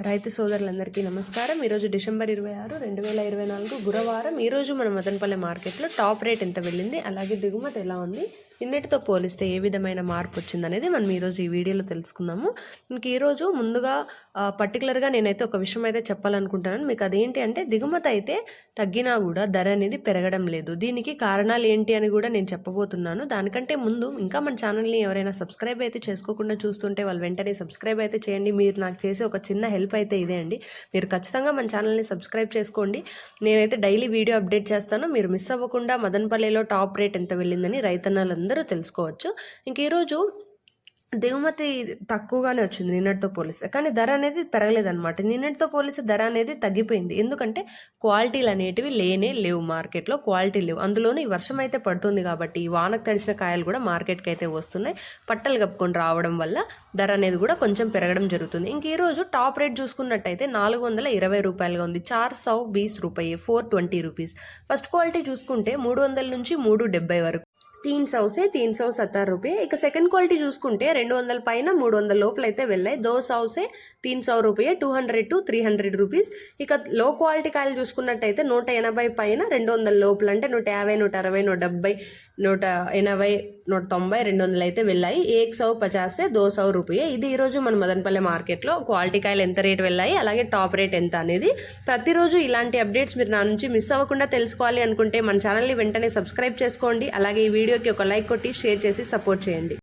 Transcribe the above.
రైతు సోదరులందరికీ నమస్కారం. ఈరోజు డిసెంబర్ 26, 2024 గురువారం. ఈరోజు మన మదనపల్లె మార్కెట్లో టాప్ రేట్ ఎంత వెళ్ళింది, అలాగే దిగుమతి ఎలా ఉంది, నిన్నటితో పోలిస్తే ఏ విధమైన మార్పు వచ్చిందనేది మనం ఈరోజు ఈ వీడియోలో తెలుసుకుందాము. ఇంక ఈరోజు ముందుగా పర్టికులర్గా నేనైతే ఒక విషయం అయితే చెప్పాలనుకుంటున్నాను మీకు. అదేంటి అంటే దిగుమతి అయితే తగ్గినా కూడా ధర అనేది పెరగడం లేదు. దీనికి కారణాలు ఏంటి అని కూడా నేను చెప్పబోతున్నాను. దానికంటే ముందు ఇంకా మన ఛానల్ని ఎవరైనా సబ్స్క్రైబ్ అయితే చేసుకోకుండా చూస్తుంటే వాళ్ళు వెంటనే సబ్స్క్రైబ్ అయితే చేయండి. మీరు నాకు చేసే ఒక చిన్న హెల్ప్ అయితే ఇదే అండి. మీరు ఖచ్చితంగా మన ఛానల్ని సబ్స్క్రైబ్ చేసుకోండి. నేనైతే డైలీ వీడియో అప్డేట్ చేస్తాను. మీరు మిస్ అవ్వకుండా మదనపల్లిలో టాప్ రేట్ ఎంత వెళ్ళిందని రైతన్నలందరూ తెలుసుకోవచ్చు. ఇంక ఈరోజు దిగుమతి తక్కువగానే వచ్చింది నిన్నటితో పోలిస్తే, కానీ ధర అనేది పెరగలేదన్నమాట. నిన్నటితో పోలిస్తే ధర అనేది తగ్గిపోయింది. ఎందుకంటే క్వాలిటీలు అనేటివి లేవు మార్కెట్లో, క్వాలిటీ లేవు. అందులోనూ ఈ వర్షం అయితే పడుతుంది కాబట్టి ఈ వానకు తడిసిన కాయలు కూడా మార్కెట్కి అయితే వస్తున్నాయి. పట్టలు కప్పుకొని రావడం వల్ల ధర అనేది కూడా కొంచెం పెరగడం జరుగుతుంది. ఇంక ఈరోజు టాప్ రేట్ చూసుకున్నట్టయితే 420 రూపాయలుగా ఉంది. 420 రూపాయి, 420 రూపీస్. ఫస్ట్ క్వాలిటీ చూసుకుంటే 300 నుంచి 370 వరకు 300 से 370 रुपये. ఇక సెకండ్ క్వాలిటీ చూసుకుంటే 200 పైన 300 లోపల అయితే వెళ్ళాయి. 200 से 300 रुपये, 200 to 300 రూపీస్. ఇక లో క్వాలిటీ కాయలు చూసుకున్నట్టయితే 180 పైన 200 లోపల, అంటే 150, 160, 170, 180, 190, 200 అయితే వెళ్ళాయి. 150 से 200 రూపాయి. ఇది ఈరోజు మన మదనపల్లె మార్కెట్లో క్వాలిటీ కాయలు ఎంత రేట్ వెళ్ళాయి, అలాగే టాప్ రేట్ ఎంత అనేది. ప్రతిరోజు ఇలాంటి అప్డేట్స్ మీరు నా నుంచి మిస్ అవ్వకుండా తెలుసుకోవాలి అనుకుంటే మన ఛానల్ని వెంటనే సబ్స్క్రైబ్ చేసుకోండి. అలాగే ఈ వీడియోకి ఒక లైక్ కొట్టి షేర్ చేసి సపోర్ట్ చేయండి.